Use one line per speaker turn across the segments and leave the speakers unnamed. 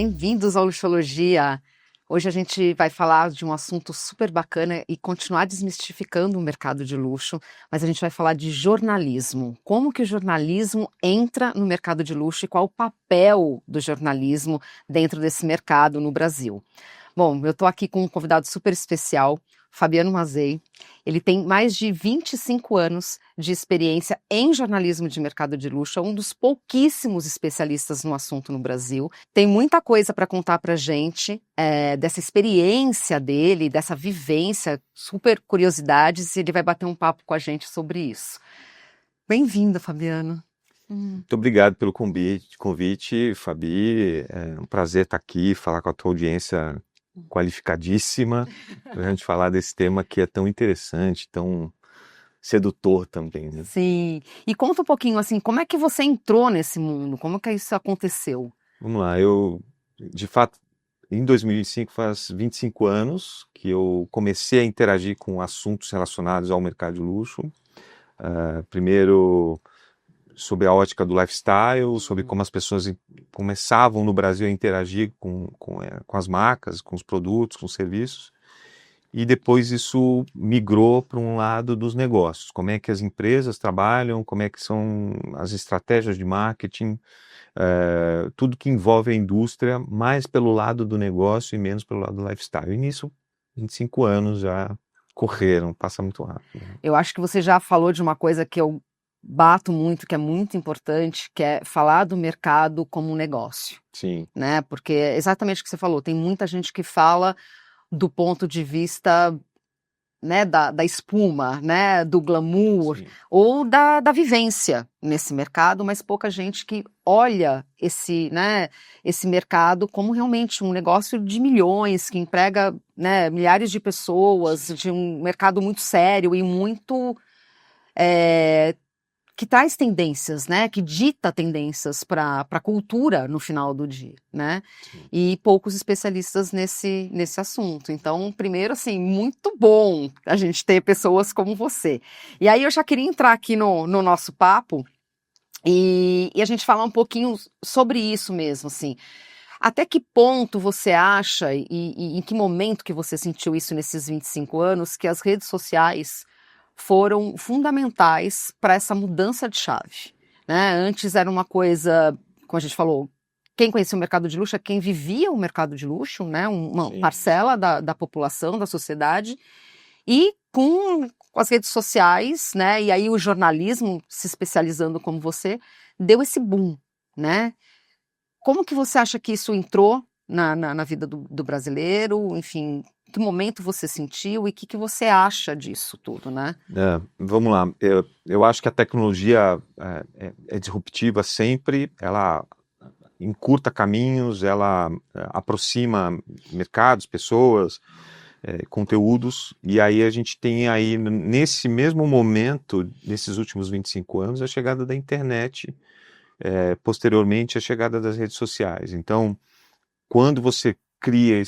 Bem-vindos ao Luxologia. Hoje a gente vai falar de um assunto super bacana e continuar desmistificando o mercado de luxo, mas a gente vai falar de jornalismo. Como que o jornalismo entra no mercado de luxo e qual o papel do jornalismo dentro desse mercado no Brasil. Bom, eu estou aqui com um convidado super especial, Fabiano Mazei. Ele tem mais de 25 anos de experiência em jornalismo de mercado de luxo, é um dos pouquíssimos especialistas no assunto no Brasil. Tem muita coisa para contar para a gente dessa experiência dele, dessa vivência, super curiosidades, e ele vai bater um papo com a gente sobre isso. Bem-vinda, Fabiano.
Muito obrigado pelo convite, Fabi. É um prazer estar aqui, falar com a tua audiência qualificadíssima, para a gente falar desse tema que é tão interessante, tão sedutor também, né?
Sim. E conta um pouquinho, assim, como é que você entrou nesse mundo? Como que isso aconteceu?
Vamos lá, de fato, em 2005, faz 25 anos que eu comecei a interagir com assuntos relacionados ao mercado de luxo. Primeiro, sobre a ótica do lifestyle, sobre como as pessoas começavam no Brasil a interagir com as marcas, com os produtos, com os serviços. E depois isso migrou para um lado dos negócios. Como é que as empresas trabalham, como é que são as estratégias de marketing, tudo que envolve a indústria, mais pelo lado do negócio e menos pelo lado do lifestyle. E nisso, 25 anos já correram, passa muito rápido.
Eu acho que você já falou de uma coisa que eu bato muito, que é muito importante, que é falar do mercado como um negócio.
Sim.
Né? Porque é exatamente o que você falou, tem muita gente que fala do ponto de vista, né, da espuma, né, do glamour,
Sim.
ou da vivência nesse mercado, mas pouca gente que olha esse mercado como realmente um negócio de milhões, que emprega, né, milhares de pessoas, de um mercado muito sério e muito... que traz tendências, né, que dita tendências para a cultura no final do dia, né,
Sim.
E poucos especialistas nesse assunto. Então, primeiro, assim, muito bom a gente ter pessoas como você. E aí eu já queria entrar aqui no nosso papo e a gente falar um pouquinho sobre isso mesmo, assim. Até que ponto você acha e em que momento que você sentiu isso nesses 25 anos, que as redes sociais foram fundamentais para essa mudança de chave, né? Antes era uma coisa, como a gente falou, quem conhecia o mercado de luxo é quem vivia o mercado de luxo, né? Uma
Sim.
parcela da população, da sociedade, e com as redes sociais, né? E aí o jornalismo, se especializando como você, deu esse boom, né? Como que você acha que isso entrou na vida do brasileiro? Enfim, que momento você sentiu e o que você acha disso tudo, né?
Vamos lá, eu acho que a tecnologia é disruptiva sempre, ela encurta caminhos, ela aproxima mercados, pessoas, conteúdos, e aí a gente tem aí, nesse mesmo momento, nesses últimos 25 anos, a chegada da internet, posteriormente a chegada das redes sociais. Então, quando você cria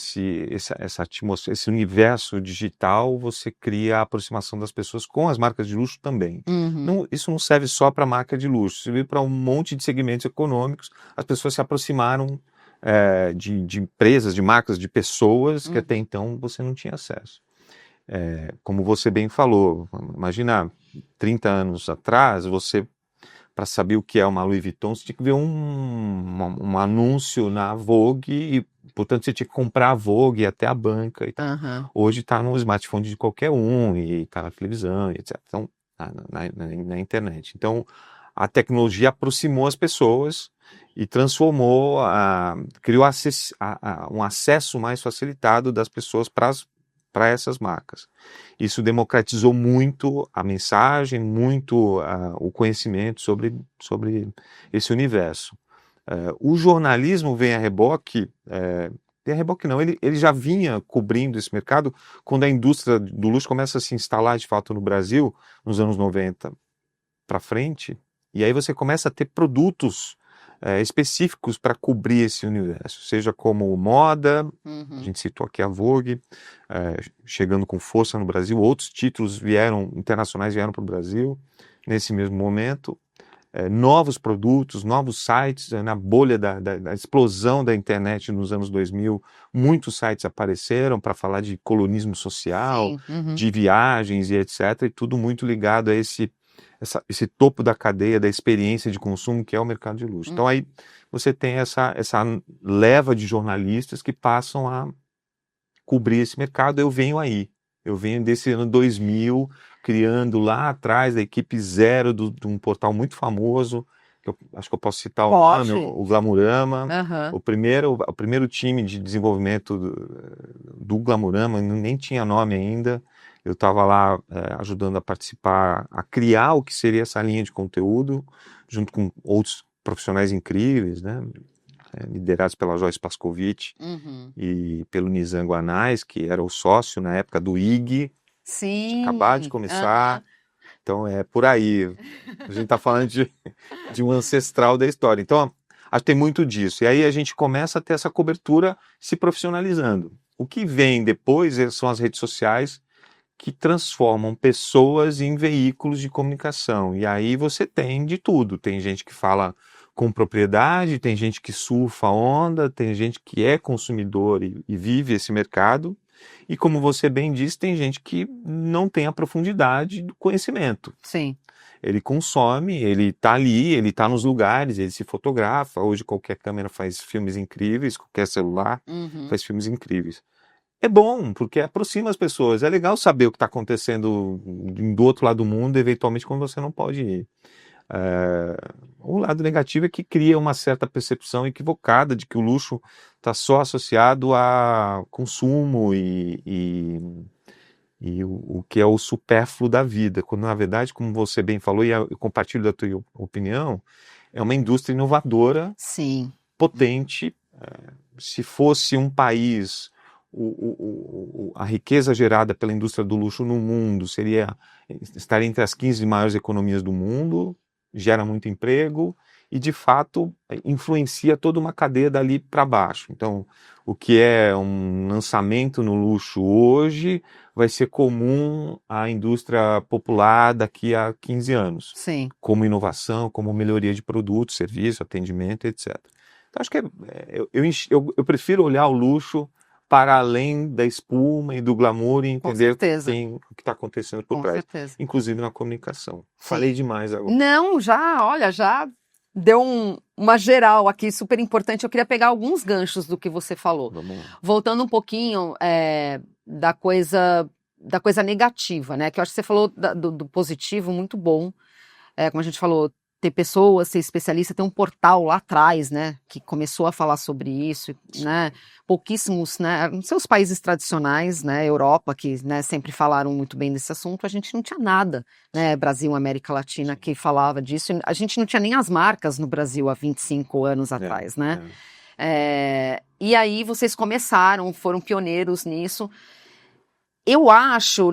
essa atmosfera, esse universo digital, você cria a aproximação das pessoas com as marcas de luxo também.
Uhum.
Isso não serve só para marca de luxo, serve para um monte de segmentos econômicos. As pessoas se aproximaram de empresas, de marcas, de pessoas que até então você não tinha acesso. Como você bem falou, imagina 30 anos atrás, você, para saber o que é uma Louis Vuitton, você tinha que ver um anúncio na Vogue e, portanto, você tinha que comprar a Vogue e ir até a banca e tal.
Uhum.
Hoje está no smartphone de qualquer um e está na televisão, etc. Então, na internet. Então, a tecnologia aproximou as pessoas e transformou, criou um acesso mais facilitado das pessoas para essas marcas. Isso democratizou muito a mensagem, muito o conhecimento sobre esse universo. O jornalismo vem a reboque, não, ele já vinha cobrindo esse mercado quando a indústria do luxo começa a se instalar de fato no Brasil, nos anos 90 para frente, e aí você começa a ter produtos específicos para cobrir esse universo, seja como moda, a gente citou aqui a Vogue, chegando com força no Brasil, outros títulos internacionais vieram para o Brasil nesse mesmo momento, novos produtos, novos sites, na bolha da explosão da internet nos anos 2000, muitos sites apareceram para falar de colonismo social,
Sim. Uhum.
de viagens e etc, e tudo muito ligado a esse topo da cadeia da experiência de consumo que é o mercado de luxo. Então aí você tem essa leva de jornalistas que passam a cobrir esse mercado. Eu venho desse ano 2000, criando lá atrás a equipe zero de um portal muito famoso, que eu acho que eu posso citar o nome,
Pode.
o Glamurama.
Aham.
O primeiro time de desenvolvimento do Glamurama nem tinha nome ainda. Eu estava lá ajudando a participar, a criar o que seria essa linha de conteúdo, junto com outros profissionais incríveis, né? Liderados pela Joyce Pascovitch
Uhum.
e pelo Nizam Guanais, que era o sócio na época do IG, tinha
Sim.
acabado de começar.
Aham.
Então é por aí. A gente está falando de um ancestral da história. Então, acho que tem muito disso. E aí a gente começa a ter essa cobertura se profissionalizando. O que vem depois são as redes sociais que transformam pessoas em veículos de comunicação. E aí você tem de tudo. Tem gente que fala com propriedade, tem gente que surfa a onda, tem gente que é consumidor e vive esse mercado. E como você bem disse, tem gente que não tem a profundidade do conhecimento.
Sim.
Ele consome, ele está ali, ele está nos lugares, ele se fotografa. Hoje qualquer câmera faz filmes incríveis, qualquer celular
Uhum.
faz filmes incríveis. É bom, porque aproxima as pessoas. É legal saber o que está acontecendo do outro lado do mundo, eventualmente, quando você não pode ir. O lado negativo é que cria uma certa percepção equivocada de que o luxo está só associado a consumo e o que é o supérfluo da vida, quando na verdade, como você bem falou, e eu compartilho da tua opinião, é uma indústria inovadora,
Sim.
potente. Se fosse um país, a riqueza gerada pela indústria do luxo no mundo estaria entre as 15 maiores economias do mundo, gera muito emprego e, de fato, influencia toda uma cadeia dali para baixo. Então, o que é um lançamento no luxo hoje vai ser comum à indústria popular daqui a 15 anos,
Sim.
como inovação, como melhoria de produtos, serviço, atendimento, etc. Então, acho que eu prefiro olhar o luxo para além da espuma e do glamour e
Com
entender
certeza.
o que está acontecendo por
Com
trás,
certeza.
inclusive na comunicação.
Sim.
Falei demais agora.
Não, já deu uma geral aqui, super importante. Eu queria pegar alguns ganchos do que você falou.
Vamos lá.
Voltando um pouquinho da coisa negativa, né? Que eu acho que você falou do positivo, muito bom. Como a gente falou, ter pessoas, ser especialista, ter um portal lá atrás, né? Que começou a falar sobre isso, né? Pouquíssimos, né? Nos seus países tradicionais, né? Europa, que né, sempre falaram muito bem desse assunto, a gente não tinha nada, né? Brasil, América Latina, que falava disso. A gente não tinha nem as marcas no Brasil há 25 anos atrás, né? E aí vocês começaram, foram pioneiros nisso. Eu acho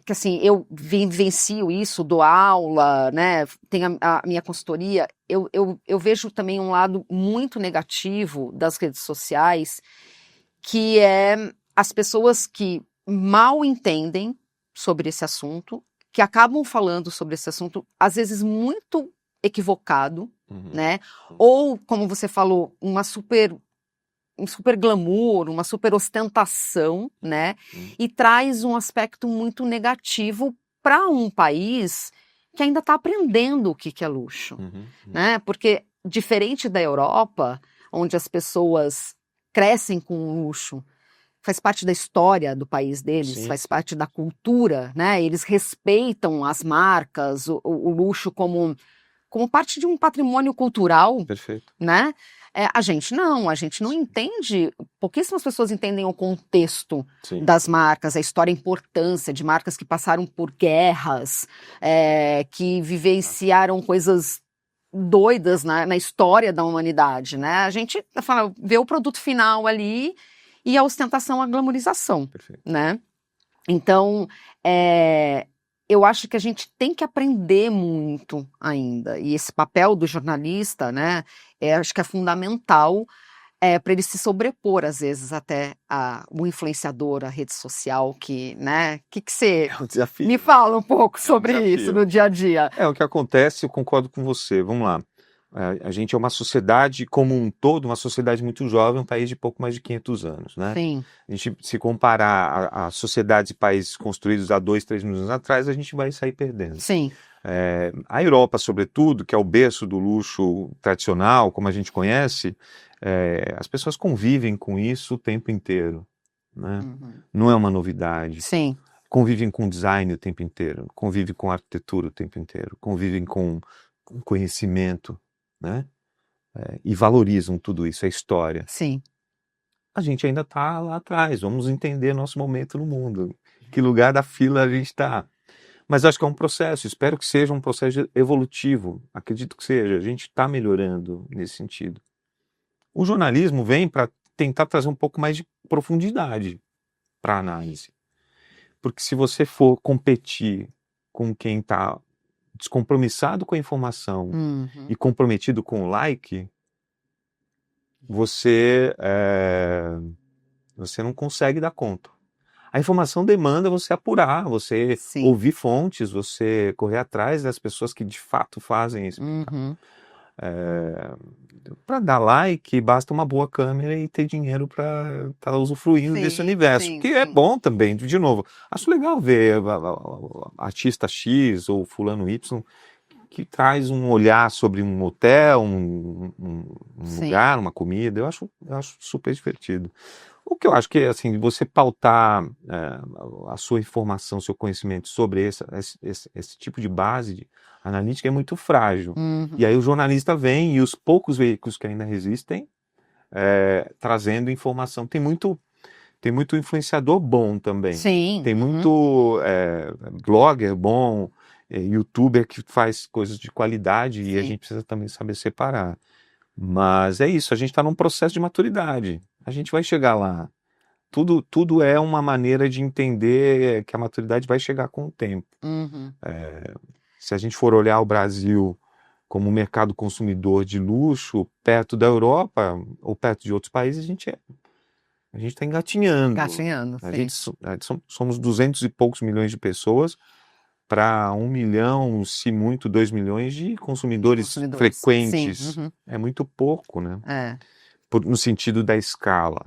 que assim, eu vivencio isso, dou aula, né, tenho a minha consultoria, eu vejo também um lado muito negativo das redes sociais, que é as pessoas que mal entendem sobre esse assunto, que acabam falando sobre esse assunto, às vezes muito equivocado, né, ou, como você falou, um super glamour, uma super ostentação, né? E traz um aspecto muito negativo para um país que ainda está aprendendo o que é luxo, né? Porque diferente da Europa, onde as pessoas crescem com luxo, faz parte da história do país deles, faz parte da cultura, né? Eles respeitam as marcas, o luxo como parte de um patrimônio cultural,
Perfeito.
Né? A gente não entende, pouquíssimas pessoas entendem o contexto das marcas, a história, a importância de marcas que passaram por guerras, que vivenciaram coisas doidas na história da humanidade, né? A gente vê o produto final ali e a ostentação, a glamorização, né? Então, eu acho que a gente tem que aprender muito ainda. E esse papel do jornalista, né, acho que é fundamental para ele se sobrepor, às vezes, até o influenciador, a rede social, que, né? Que você
É um desafio.
me fala um pouco
É um
sobre isso
desafio.
no dia a dia.
O que acontece, eu concordo com você. Vamos lá. A gente é uma sociedade como um todo, uma sociedade muito jovem, um país de pouco mais de 500 anos, né?
Sim,
A gente, se comparar a sociedades e países construídos há 2, 3 mil anos atrás, a gente vai sair perdendo.
sim.
A Europa, sobretudo, que é o berço do luxo tradicional, como a gente conhece, as pessoas convivem com isso o tempo inteiro, né?
Uhum.
Não é uma novidade.
Sim,
Convivem com design o tempo inteiro, convivem com arquitetura o tempo inteiro, convivem com conhecimento, né? E valorizam tudo isso, a história.
sim.
A gente ainda está lá atrás, vamos entender nosso momento no mundo, que lugar da fila a gente está. Mas acho que é um processo, espero que seja um processo evolutivo, acredito que seja, a gente está melhorando nesse sentido. O jornalismo vem para tentar trazer um pouco mais de profundidade para a análise. Porque se você for competir com quem está descompromissado com a informação
Uhum.
e comprometido com o like, você não consegue dar conta. A informação demanda você apurar, você
Sim.
ouvir fontes, você correr atrás das pessoas que de fato fazem isso.
Uhum.
Para dar like, basta uma boa câmera e ter dinheiro para estar usufruindo
Sim,
desse universo.
sim,
Que é
sim.
bom também, de novo. Acho legal ver artista X ou fulano Y que traz um olhar sobre um hotel, um
Sim.
lugar, uma comida. Eu acho super divertido. O que eu acho que é assim, você pautar a sua informação, seu conhecimento sobre esse tipo de base analítica é muito frágil.
Uhum.
E aí o jornalista vem e os poucos veículos que ainda resistem trazendo informação. Tem muito influenciador bom também.
Sim.
Tem
Uhum.
muito blogger bom, youtuber que faz coisas de qualidade e a
Sim.
gente precisa também saber separar. Mas é isso, a gente está num processo de maturidade. A gente vai chegar lá. Tudo é uma maneira de entender que a maturidade vai chegar com o tempo.
Uhum.
Se a gente for olhar o Brasil como um mercado consumidor de luxo, perto da Europa ou perto de outros países, a gente está engatinhando.
Gatinhando,
A
sim.
gente somos 200 e poucos milhões de pessoas para 1 milhão, se muito, 2 milhões de consumidores frequentes.
Sim. Uhum.
É muito pouco, né?
É.
No sentido da escala.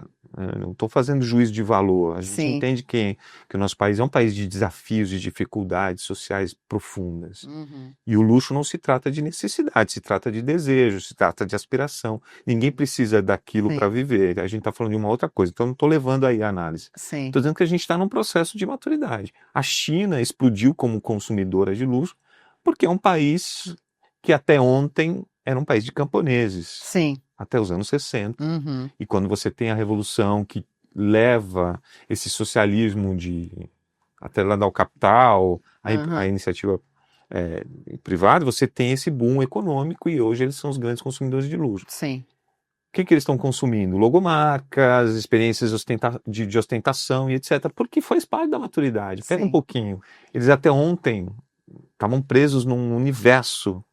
Não estou fazendo juízo de valor. A gente
Sim.
entende que o nosso país é um país de desafios, de dificuldades sociais profundas.
Uhum.
E o luxo não se trata de necessidade, se trata de desejo, se trata de aspiração. Ninguém precisa daquilo
Sim.
para viver. A gente está falando de uma outra coisa. Então, não estou levando aí a análise.
Sim.
Estou dizendo que a gente está num processo de maturidade. A China explodiu como consumidora de luxo porque é um país que até ontem era um país de camponeses.
Sim.
Até os anos 60.
Uhum.
E quando você tem a revolução que leva esse socialismo atrelado ao capital, a iniciativa privada, você tem esse boom econômico e hoje eles são os grandes consumidores de luxo.
Sim.
O que eles estão consumindo? Logomarcas, experiências de ostentação e etc. Porque faz parte da maturidade. Pega
Sim.
um pouquinho. Eles até ontem estavam presos num universo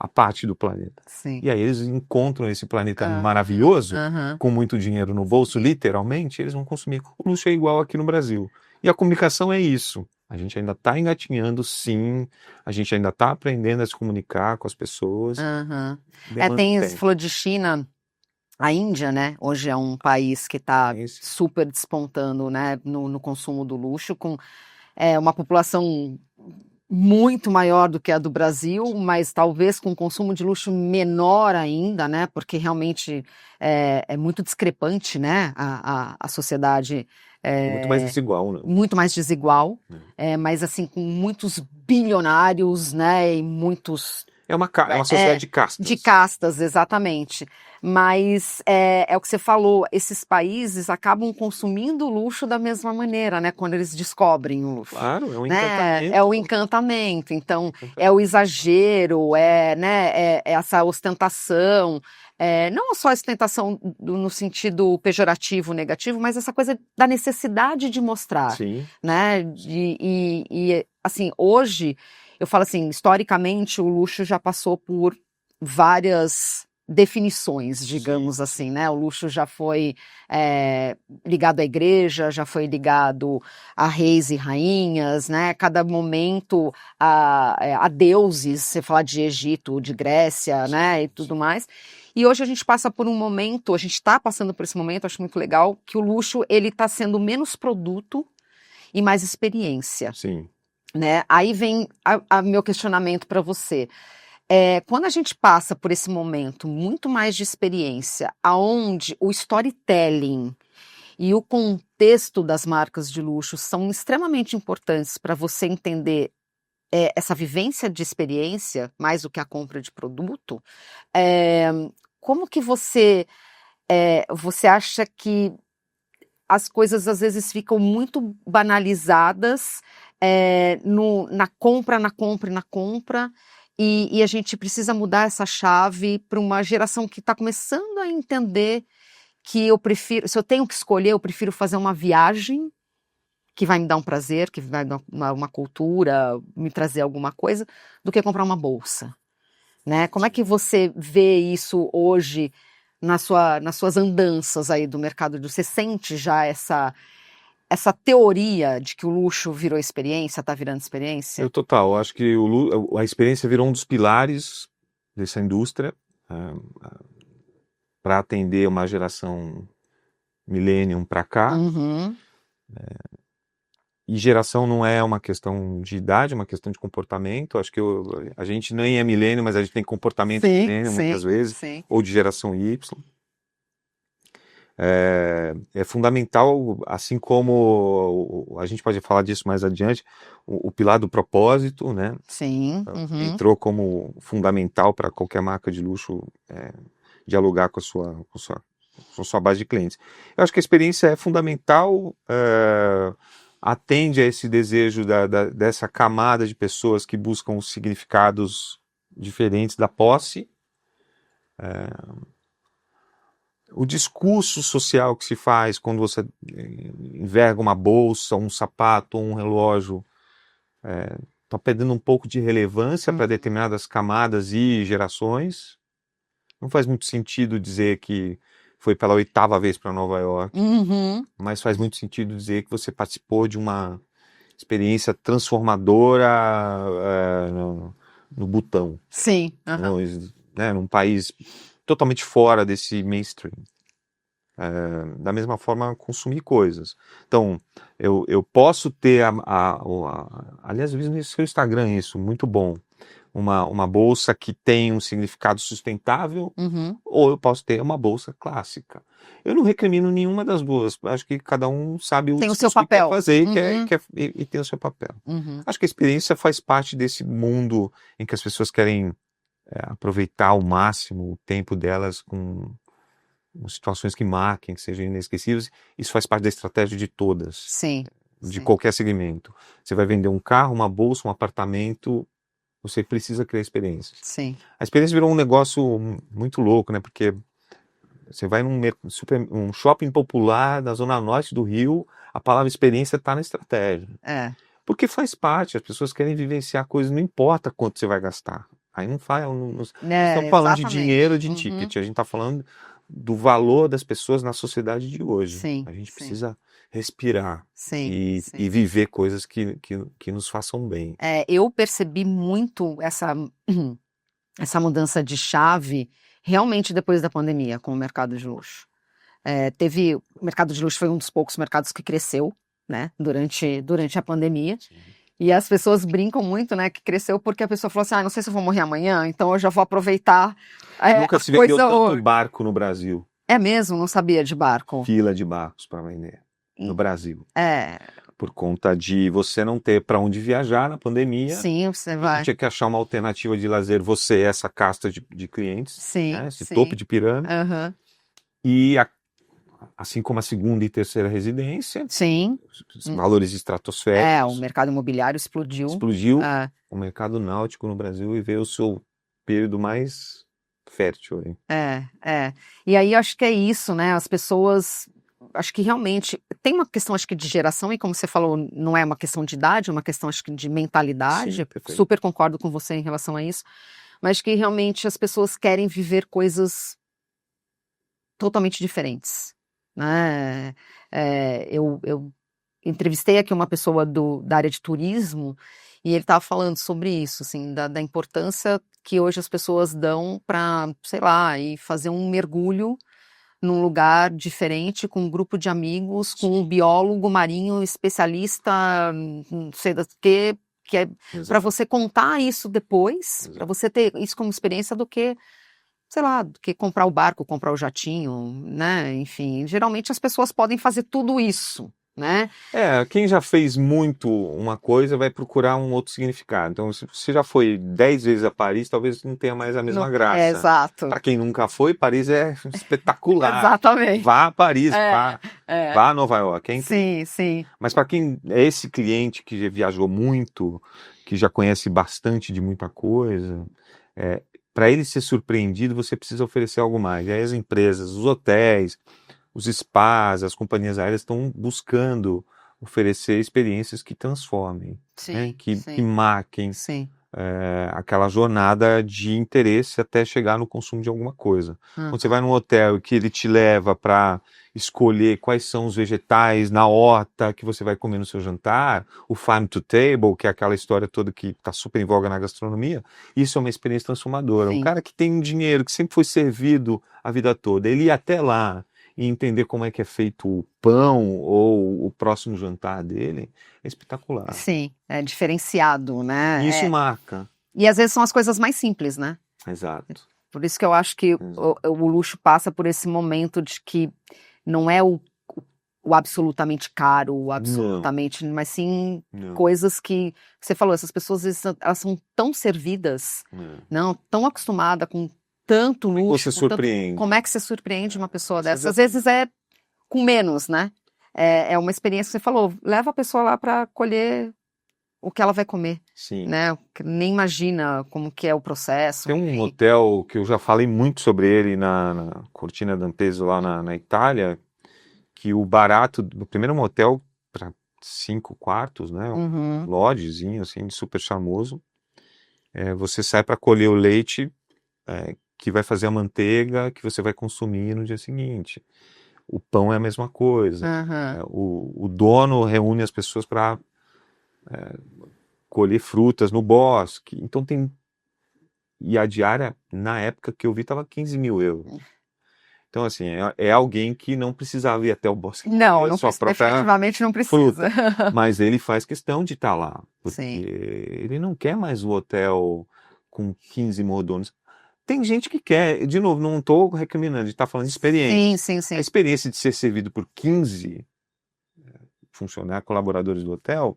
à parte do planeta.
Sim.
E aí eles encontram esse planeta maravilhoso, com muito dinheiro no bolso, literalmente, eles vão consumir. O luxo é igual aqui no Brasil. E a comunicação é isso. A gente ainda está engatinhando, sim. A gente ainda está aprendendo a se comunicar com as pessoas.
Você falou de China, a Índia, né? Hoje é um país que está super despontando, né, no consumo do luxo, com uma população muito maior do que a do Brasil, mas talvez com consumo de luxo menor ainda, né? Porque realmente é muito discrepante, né? A sociedade
Muito mais desigual, né?
Muito mais desigual, mas assim com muitos bilionários, né? E muitos
é uma sociedade de castas.
De castas, exatamente. Mas é o que você falou, esses países acabam consumindo o luxo da mesma maneira, né? Quando eles descobrem o luxo.
Claro, é um
encantamento. É o encantamento, então é o exagero, é essa ostentação. Não só a ostentação no sentido pejorativo, negativo, mas essa coisa da necessidade de mostrar.
Sim.
Né? E assim, hoje... Eu falo assim, historicamente o luxo já passou por várias definições, digamos assim, né? O luxo já foi ligado à igreja, já foi ligado a reis e rainhas, né? Cada momento a deuses, você falar de Egito, de Grécia, né? E tudo mais. E hoje a gente passa por um momento, a gente está passando por esse momento, acho muito legal, que o luxo ele está sendo menos produto e mais experiência,
Sim.
né? Aí vem a meu questionamento para você. Quando a gente passa por esse momento muito mais de experiência, aonde o storytelling e o contexto das marcas de luxo são extremamente importantes para você entender essa vivência de experiência, mais do que a compra de produto, como que você acha que as coisas às vezes ficam muito banalizadas na compra, e a gente precisa mudar essa chave para uma geração que está começando a entender que eu prefiro, se eu tenho que escolher, eu prefiro fazer uma viagem que vai me dar um prazer, que vai me dar uma cultura, me trazer alguma coisa, do que comprar uma bolsa, né? Como é que você vê isso hoje nas suas andanças aí do mercado? Você sente já essa teoria de que o luxo virou experiência, está virando experiência?
Total, acho que a experiência virou um dos pilares dessa indústria para atender uma geração millennium para cá.
Uhum.
E geração não é uma questão de idade, é uma questão de comportamento. Acho que a gente nem é milênio, mas a gente tem comportamento milênio muitas vezes,
sim.
ou de geração Y. É fundamental, assim como a gente pode falar disso mais adiante, o pilar do propósito, né?
Sim. Uhum.
Entrou como fundamental para qualquer marca de luxo dialogar com a sua base de clientes. Eu acho que a experiência é fundamental, atende a esse desejo dessa camada de pessoas que buscam significados diferentes da posse. O discurso social que se faz quando você enverga uma bolsa, um sapato, um relógio, está perdendo um pouco de relevância para determinadas camadas e gerações. Não faz muito sentido dizer que foi pela 8ª vez para Nova York, mas faz muito sentido dizer que você participou de uma experiência transformadora no Butão.
Sim.
Num país totalmente fora desse mainstream. Da mesma forma, consumir coisas. Então, eu posso ter, aliás, eu vi no seu Instagram isso, muito bom, uma bolsa que tem um significado sustentável, ou eu posso ter uma bolsa clássica. Eu não recrimino nenhuma das duas, acho que cada um sabe
Tem o
que
seu papel.
quer fazer e tem o seu papel. Acho que a experiência faz parte desse mundo em que as pessoas querem aproveitar ao máximo o tempo delas com situações que marquem, que sejam inesquecíveis. Isso faz parte da estratégia de todas.
Sim.
De qualquer segmento. Você vai vender um carro, uma bolsa, um apartamento, você precisa criar experiências.
Sim.
A experiência virou um negócio muito louco, né? Porque você vai num shopping popular da zona norte do Rio, a palavra experiência está na estratégia. Porque faz parte, as pessoas querem vivenciar coisas, não importa quanto você vai gastar. Aí não faz, estamos falando de dinheiro, de ticket, a gente está falando do valor das pessoas na sociedade de hoje.
Sim,
a gente precisa respirar
e
viver coisas que nos façam bem.
Eu percebi muito essa mudança de chave realmente depois da pandemia com o mercado de luxo. O mercado de luxo foi um dos poucos mercados que cresceu, né, durante a pandemia. Sim. E as pessoas brincam muito, né, que cresceu porque a pessoa falou assim, não sei se eu vou morrer amanhã, então eu já vou aproveitar
Nunca se vendeu tanto barco no Brasil.
É mesmo? Não sabia de barco.
Fila de barcos para vender no Brasil. Por conta de você não ter para onde viajar na pandemia.
Sim, você vai.
Tinha que achar uma alternativa de lazer, você, essa casta de clientes.
Sim,
né, esse topo de pirâmide. E assim como a segunda e terceira residência.
Sim.
Valores estratosféricos.
O mercado imobiliário explodiu.
O mercado náutico no Brasil e veio o seu período mais fértil. Hein?
E aí acho que é isso, né? As pessoas, acho que realmente tem uma questão, acho que de geração, e como você falou, não é uma questão de idade, é uma questão, acho que de mentalidade.
Sim,
super concordo com você em relação a isso. mas que realmente as pessoas querem viver coisas totalmente diferentes, né? Eu entrevistei aqui uma pessoa da área de turismo e ele estava falando sobre isso, assim, da importância que hoje as pessoas dão para, sei lá, ir fazer um mergulho num lugar diferente, com um grupo de amigos, com um biólogo marinho especialista, não sei do que é para
Exato.
você contar isso depois,
Exato.
para você ter isso como experiência do que, sei lá, do que comprar o barco, comprar o jatinho, né? Enfim, geralmente as pessoas podem fazer tudo isso, né?
Quem já fez muito uma coisa vai procurar um outro significado. Então, se você já foi 10 vezes a Paris, talvez não tenha mais a mesma graça.
Exato.
Para quem nunca foi, Paris é espetacular.
Exatamente.
Vá a Paris, vá a Nova York.
Sim, sim.
Mas para quem é esse cliente que já viajou muito, que já conhece bastante de muita coisa, para ele ser surpreendido, você precisa oferecer algo mais. E aí as empresas, os hotéis, os spas, as companhias aéreas estão buscando oferecer experiências que transformem, né? Que marquem aquela jornada de interesse até chegar no consumo de alguma coisa. Quando você vai num hotel que ele te leva para escolher quais são os vegetais na horta que você vai comer no seu jantar, o farm to table, que é aquela história toda que está super em voga na gastronomia, isso é uma experiência transformadora.
Sim.
Um cara que tem um dinheiro, que sempre foi servido a vida toda, ele ir até lá e entender como é que é feito o pão ou o próximo jantar dele, é espetacular.
Sim, é diferenciado, né?
E isso marca.
E às vezes são as coisas mais simples, né?
Exato.
Por isso que eu acho que o luxo passa por esse momento de que não é o absolutamente caro, o absolutamente, mas sim coisas que você falou, essas pessoas elas são tão servidas, não, tão acostumadas com tanto luxo.
Você surpreende.
Como é que você surpreende uma pessoa dessa? Às vezes é com menos, né? É uma experiência que você falou, leva a pessoa lá para colher o que ela vai comer.
Sim.
Né? Nem imagina como que é o processo.
Tem um hotel que eu já falei muito sobre ele na Cortina d'Ampezzo lá na Itália, que o barato do primeiro motel para 5 quartos, né? Lodgezinho assim, super charmoso. Você sai para colher o leite que vai fazer a manteiga que você vai consumir no dia seguinte. O pão é a mesma coisa. O dono reúne as pessoas para colher frutas no bosque. Então tem... E a diária, na época que eu vi, estava 15 mil euros. Então, assim, é alguém que não precisava ir até o bosque.
Não efetivamente não precisa.
Fruta. Mas ele faz questão de estar lá. Porque
Sim.
ele não quer mais o hotel com 15 mordomos. Tem gente que quer. De novo, não estou recriminando, a gente está falando de experiência.
Sim.
A experiência de ser servido por 15 funcionários, colaboradores do hotel,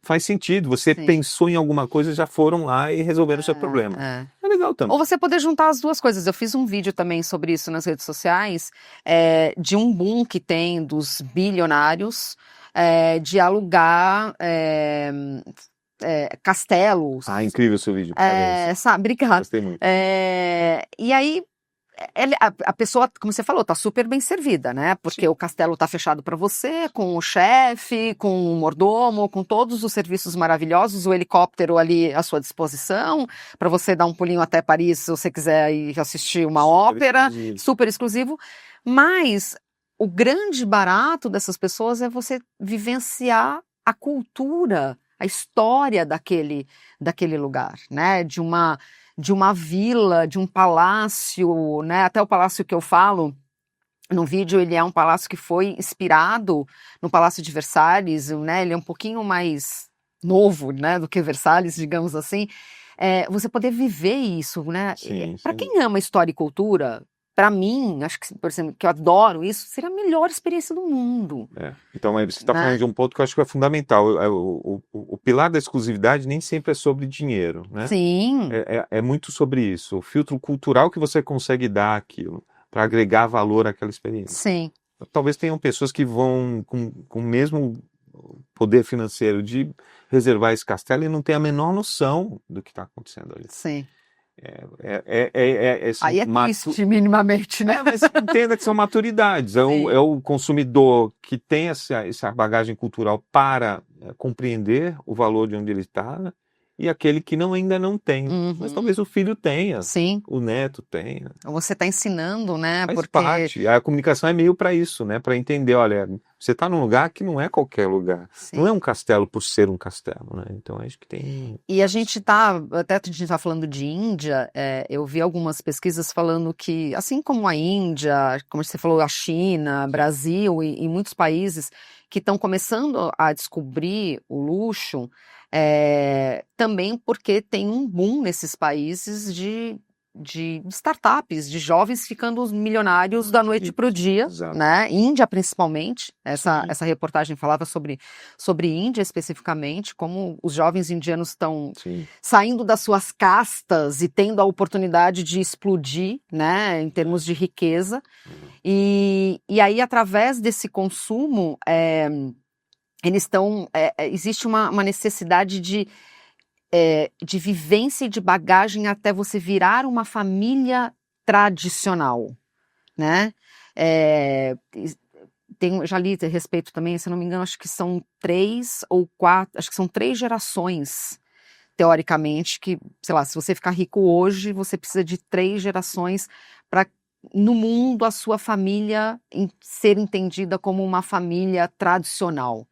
faz sentido. Você pensou em alguma coisa, já foram lá e resolveram o seu problema. É legal também.
Ou você poder juntar as duas coisas. Eu fiz um vídeo também sobre isso nas redes sociais, de um boom que tem dos bilionários de alugar castelos.
Incrível o seu vídeo.
Obrigada.
Gostei muito.
E aí, a pessoa, como você falou, tá super bem servida, né? Porque o castelo tá fechado para você, com o chefe, com o mordomo, com todos os serviços maravilhosos, o helicóptero ali à sua disposição, para você dar um pulinho até Paris, se você quiser ir assistir uma ópera, super exclusivo. Mas o grande barato dessas pessoas é você vivenciar a cultura, a história daquele lugar, né? De uma vila, de um palácio, né? Até o palácio que eu falo no vídeo, ele é um palácio que foi inspirado no Palácio de Versalhes, né? Ele é um pouquinho mais novo, né, do que Versalhes, digamos assim. Você poder viver isso, né? Para quem ama história e cultura, para mim, acho que, por exemplo, que eu adoro isso, seria a melhor experiência do mundo.
Então, você está falando de um ponto que eu acho que é fundamental. O pilar da exclusividade nem sempre é sobre dinheiro, né?
Sim.
É muito sobre isso. O filtro cultural que você consegue dar àquilo, para agregar valor àquela experiência.
Sim.
Talvez tenham pessoas que vão com o mesmo poder financeiro de reservar esse castelo e não tem a menor noção do que está acontecendo ali.
Sim.
Assim,
aí é triste, minimamente, né?
Mas entenda que são maturidades. É o consumidor que tem essa bagagem cultural para compreender o valor de onde ele está e aquele que ainda não tem. Mas
Uhum.
talvez o filho tenha,
Sim,
o neto tenha.
você está ensinando, né?
Faz
Porque,
parte. A comunicação é meio para isso, né? Para entender, olha, você está num lugar que não é qualquer lugar. Não é
sim.
um castelo por ser um castelo, né? Então acho que tem.
E a gente tá, até a gente tá falando de Índia, eu vi algumas pesquisas falando que, assim como a Índia, como você falou, a China, Brasil e muitos países que estão começando a descobrir o luxo, também porque tem um boom nesses países de startups, de jovens ficando milionários da noite para o dia,
Exato.
né? Índia principalmente, essa,
Sim,
essa reportagem falava sobre Índia especificamente, como os jovens indianos estão
sim.
saindo das suas castas e tendo a oportunidade de explodir, né, em termos de riqueza. E aí, através desse consumo, eles estão. Existe uma necessidade de vivência e de bagagem até você virar uma família tradicional, né? É, já li a respeito também, se eu não me engano, acho que são 3 ou 4, acho que são 3 gerações, teoricamente, que, sei lá, se você ficar rico hoje, você precisa de 3 gerações para, no mundo, a sua família ser entendida como uma família tradicional,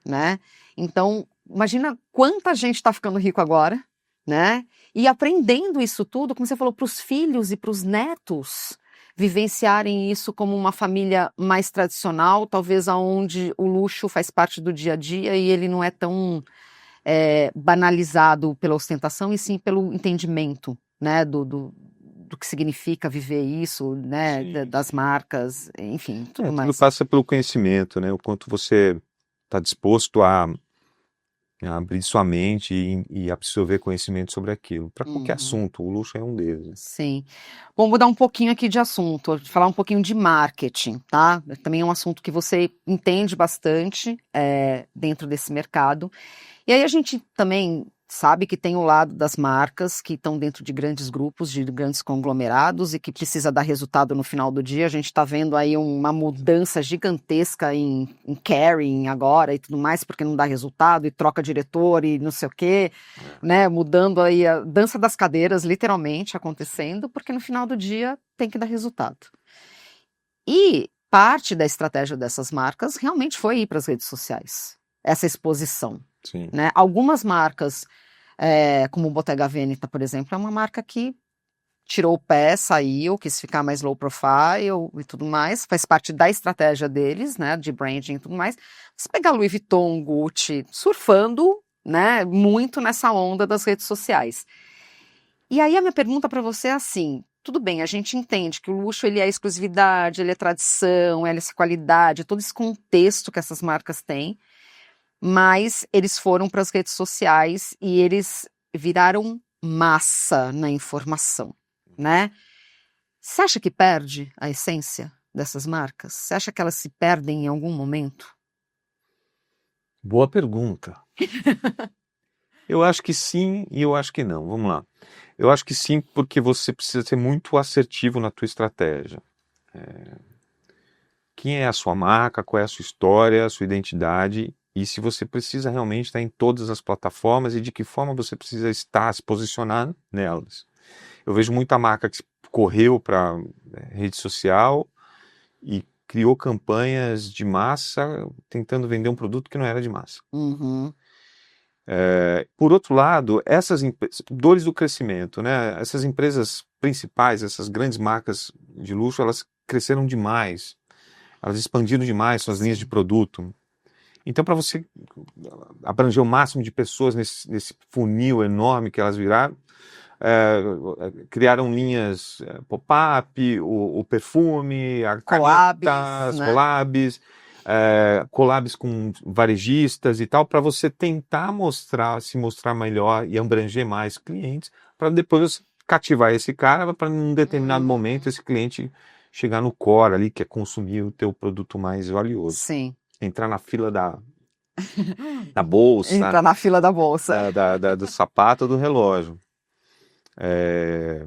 né? Então, imagina quanta gente está ficando rico agora, né? E aprendendo isso tudo, como você falou, para os filhos e para os netos vivenciarem isso como uma família mais tradicional, talvez aonde o luxo faz parte do dia a dia e ele não é tão banalizado pela ostentação e sim pelo entendimento, né, do que significa viver isso, né,
Sim,
das
sim.
marcas, enfim, tudo
Tudo
mais.
passa pelo conhecimento, né? O quanto você está disposto a abrir sua mente e absorver conhecimento sobre aquilo. Para qualquer
Uhum.
assunto, o luxo é um deles.
Sim. Vamos mudar um pouquinho aqui de assunto, falar um pouquinho de marketing, tá? Também é um assunto que você entende bastante dentro desse mercado. E aí a gente também sabe que tem o lado das marcas que estão dentro de grandes grupos, de grandes conglomerados e que precisa dar resultado no final do dia. A gente está vendo aí uma mudança gigantesca em carrying agora e tudo mais, porque não dá resultado e troca diretor e não sei o quê, né? Mudando aí a dança das cadeiras, literalmente acontecendo, porque no final do dia tem que dar resultado. E parte da estratégia dessas marcas realmente foi ir para as redes sociais, essa exposição,
Sim.
né? Algumas marcas, como o Bottega Veneta, por exemplo, é uma marca que tirou o pé, saiu, quis ficar mais low profile e tudo mais, faz parte da estratégia deles, né, de branding e tudo mais. Se pegar Louis Vuitton, Gucci, surfando, né, muito nessa onda das redes sociais. E aí a minha pergunta para você é assim, tudo bem, a gente entende que o luxo ele é exclusividade, ele é tradição, ele é essa qualidade, todo esse contexto que essas marcas têm, mas eles foram para as redes sociais e eles viraram massa na informação, né? Você acha que perde a essência dessas marcas? Você acha que elas se perdem em algum momento?
Boa pergunta. Eu acho que sim e eu acho que não. Vamos lá. Eu acho que sim, porque você precisa ser muito assertivo na tua estratégia. Quem é a sua marca, qual é a sua história, a sua identidade e se você precisa realmente estar em todas as plataformas e de que forma você precisa estar se posicionando nelas. Eu vejo muita marca que correu para rede social e criou campanhas de massa tentando vender um produto que não era de massa.
Uhum.
Por outro lado, essas dores do crescimento, né? Essas empresas principais, essas grandes marcas de luxo, elas cresceram demais, elas expandiram demais suas linhas de
Sim.
produto. Então, para você abranger o máximo de pessoas nesse funil enorme que elas viraram, criaram linhas pop-up, o perfume, a caneta,
Collabs,
as
né?
collabs, collabs com varejistas e tal, para você tentar se mostrar melhor e abranger mais clientes, para depois cativar esse cara, para num determinado momento
Uhum.
esse cliente chegar no core ali, que é consumir o teu produto mais valioso.
Sim.
Entrar na fila da bolsa,
Entrar na fila da bolsa.
do sapato, do relógio. É,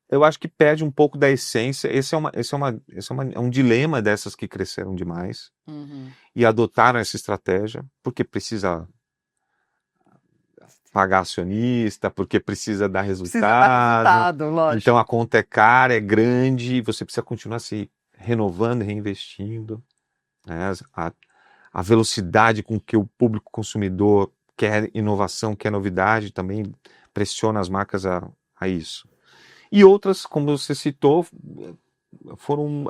eu acho que perde um pouco da essência. É um dilema dessas que cresceram demais
Uhum.
e adotaram essa estratégia, porque precisa pagar acionista, porque precisa dar
Precisa dar resultado, lógico.
Então a conta é cara, é grande, você precisa continuar se renovando, reinvestindo, né? A velocidade com que o público consumidor quer inovação, quer novidade, também pressiona as marcas a isso. E outras, como você citou, foram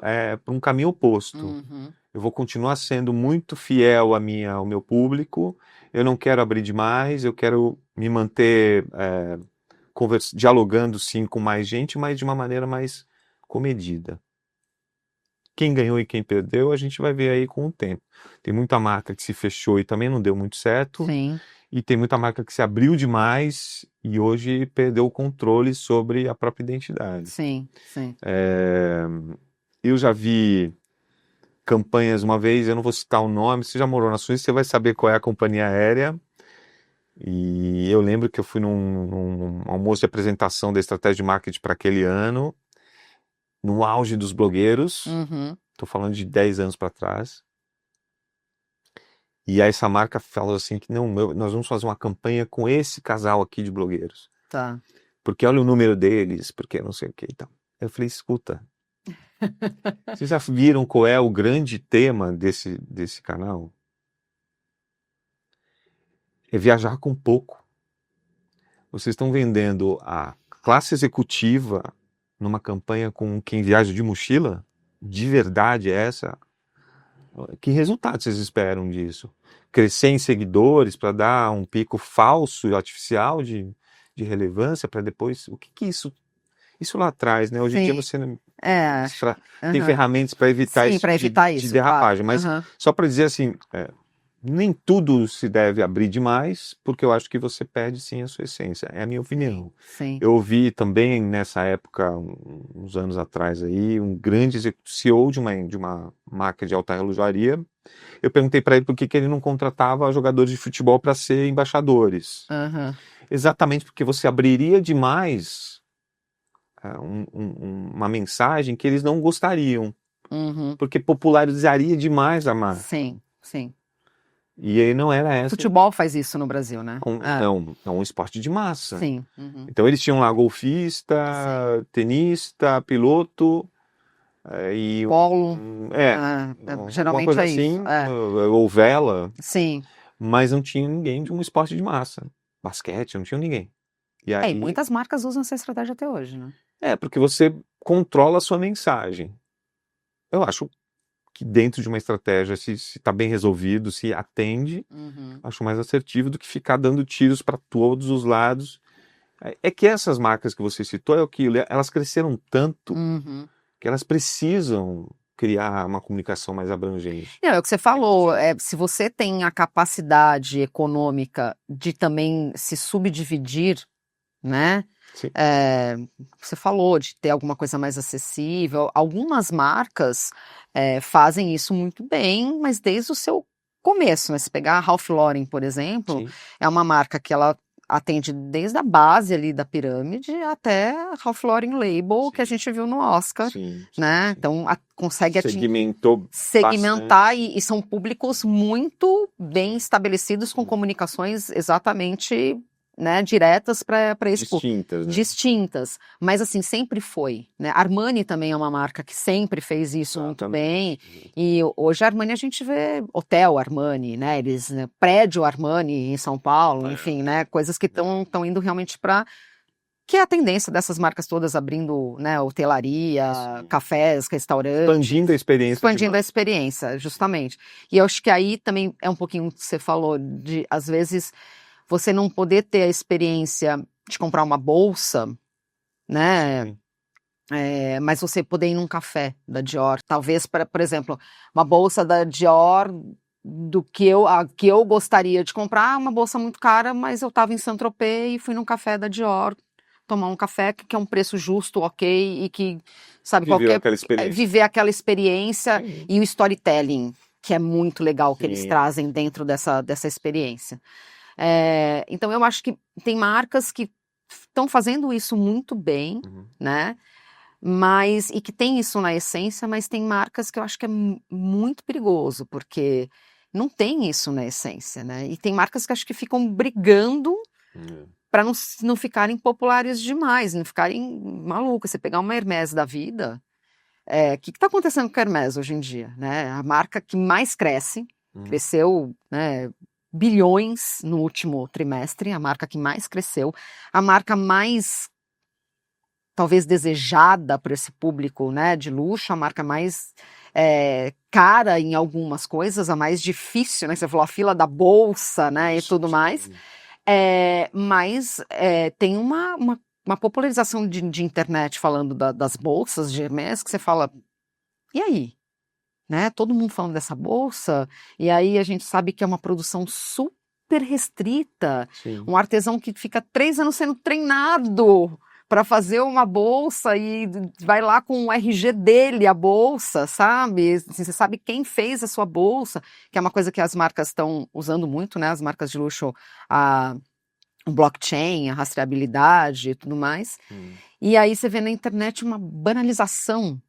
para um caminho oposto.
Uhum.
Eu vou continuar sendo muito fiel ao meu público, eu não quero abrir demais, eu quero me manter dialogando sim com mais gente, mas de uma maneira mais comedida. Quem ganhou e quem perdeu, a gente vai ver aí com o tempo. Tem muita marca que se fechou e também não deu muito certo.
Sim.
E tem muita marca que se abriu demais e hoje perdeu o controle sobre a própria identidade.
Sim, sim.
Eu já vi campanhas uma vez, eu não vou citar o nome, você já morou na Suíça, você vai saber qual é a companhia aérea. E eu lembro que eu fui num almoço de apresentação da estratégia de marketing para aquele ano, no auge dos blogueiros, estou falando de 10 anos para trás. E aí essa marca falou assim que não, nós vamos fazer uma campanha com esse casal aqui de blogueiros.
Tá.
Porque olha o número deles, porque não sei o que e tal. Eu falei, escuta, vocês já viram qual é o grande tema desse canal? É viajar com pouco. Vocês estão vendendo a classe executiva numa campanha com quem viaja de mochila? De verdade é essa? Que resultado vocês esperam disso? Crescer em seguidores para dar um pico falso e artificial de relevância para depois... O que isso... Isso lá atrás, né? Hoje em dia você tem ferramentas para evitar
Sim,
esse
para evitar
de
isso,
derrapagem.
claro.
Mas só para dizer assim, nem tudo se deve abrir demais, porque eu acho que você perde sim a sua essência. É a minha opinião.
Sim.
Eu ouvi também nessa época, uns anos atrás aí, um grande CEO de uma marca de alta relojaria. Eu perguntei para ele por que ele não contratava jogadores de futebol para ser embaixadores. Exatamente porque você abriria demais uma mensagem que eles não gostariam. Porque popularizaria demais a marca.
Sim, sim.
E aí não era essa.
Futebol faz isso no Brasil, né?
É um esporte de massa.
Sim.
Então eles tinham lá golfista, tenista, piloto e
polo. Geralmente
uma coisa
é
assim,
isso.
ou vela.
Sim.
Mas não tinha ninguém de um esporte de massa. Basquete, não tinha ninguém. E aí,
muitas marcas usam essa estratégia até hoje, né?
Porque você controla a sua mensagem. Eu acho que dentro de uma estratégia, se está bem resolvido, se atende, acho mais assertivo do que ficar dando tiros para todos os lados. É que essas marcas que você citou, elas cresceram tanto que elas precisam criar uma comunicação mais abrangente.
É o que você falou, se você tem a capacidade econômica de também se subdividir, né?
Sim.
Você falou de ter alguma coisa mais acessível. Algumas marcas fazem isso muito bem, mas desde o seu começo, né? Se pegar a Ralph Lauren, por exemplo, é uma marca que ela atende desde a base ali da pirâmide até a Ralph Lauren Label, que a gente viu no Oscar, né? Então consegue segmentar e são públicos muito bem estabelecidos com comunicações exatamente, né, diretas para esse
distintas, né?
Distintas, mas assim sempre foi, né? Armani também é uma marca que sempre fez isso muito bem, e hoje a Armani a gente vê hotel Armani, né? Eles prédio Armani em São Paulo, enfim, né? Coisas que estão indo realmente para que é a tendência dessas marcas todas abrindo, né, hotelaria, cafés, restaurantes.
Expandindo a experiência.
Expandindo a experiência, justamente. E eu acho que aí também é um pouquinho o que você falou, de às vezes você não poder ter a experiência de comprar uma bolsa, né? Mas você poder ir num café da Dior. Talvez, por exemplo, uma bolsa da Dior que eu gostaria de comprar, uma bolsa muito cara, mas eu estava em Saint-Tropez e fui num café da Dior tomar um café que é um preço justo, ok, e que, sabe, viver aquela experiência e o storytelling, que é muito legal que eles trazem dentro dessa experiência. Então eu acho que tem marcas que estão fazendo isso muito bem, né? E que tem isso na essência, mas tem marcas que eu acho que é muito perigoso, porque não tem isso na essência, né? E tem marcas que acho que ficam brigando para não ficarem populares demais, não ficarem malucas. Você pegar uma Hermès da vida, o que está acontecendo com a Hermès hoje em dia, né? A marca que mais cresceu, né, bilhões no último trimestre, a marca que mais cresceu, a marca mais talvez desejada por esse público, né, de luxo, a marca mais cara em algumas coisas, a mais difícil, né? Você falou a fila da bolsa, né, e tudo mais. Mas tem uma popularização de internet falando das bolsas de Hermès que você fala, e aí? Né? Todo mundo falando dessa bolsa, e aí a gente sabe que é uma produção super restrita, um artesão que fica 3 anos sendo treinado para fazer uma bolsa e vai lá com o RG dele, a bolsa, sabe? Assim, você sabe quem fez a sua bolsa, que é uma coisa que as marcas estão usando muito, né? As marcas de luxo, o blockchain, a rastreabilidade e tudo mais. E aí você vê na internet uma banalização,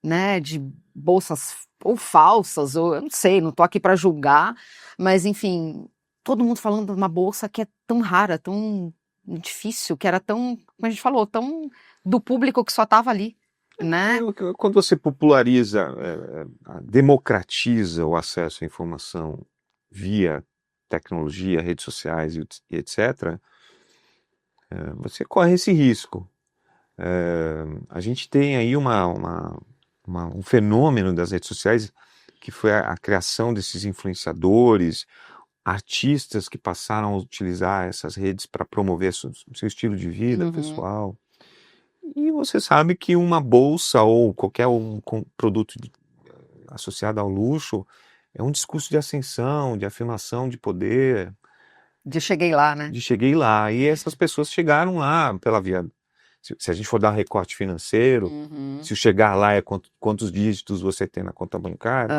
né, de bolsas ou falsas, ou eu não sei, não tô aqui para julgar, mas enfim, todo mundo falando de uma bolsa que é tão rara, tão difícil, que era tão, como a gente falou, tão do público que só tava ali, né?
Quando você populariza, democratiza o acesso à informação via tecnologia, redes sociais e etc., você corre esse risco. A gente tem aí um fenômeno das redes sociais que foi a criação desses influenciadores, artistas que passaram a utilizar essas redes para promover seu estilo de vida pessoal. E você sabe que uma bolsa ou qualquer produto associado ao luxo é um discurso de ascensão, de afirmação de poder.
De cheguei lá, né?
De cheguei lá. E essas pessoas chegaram lá pela via... Se a gente for dar um recorte financeiro, se o chegar lá é quantos dígitos você tem na conta bancária,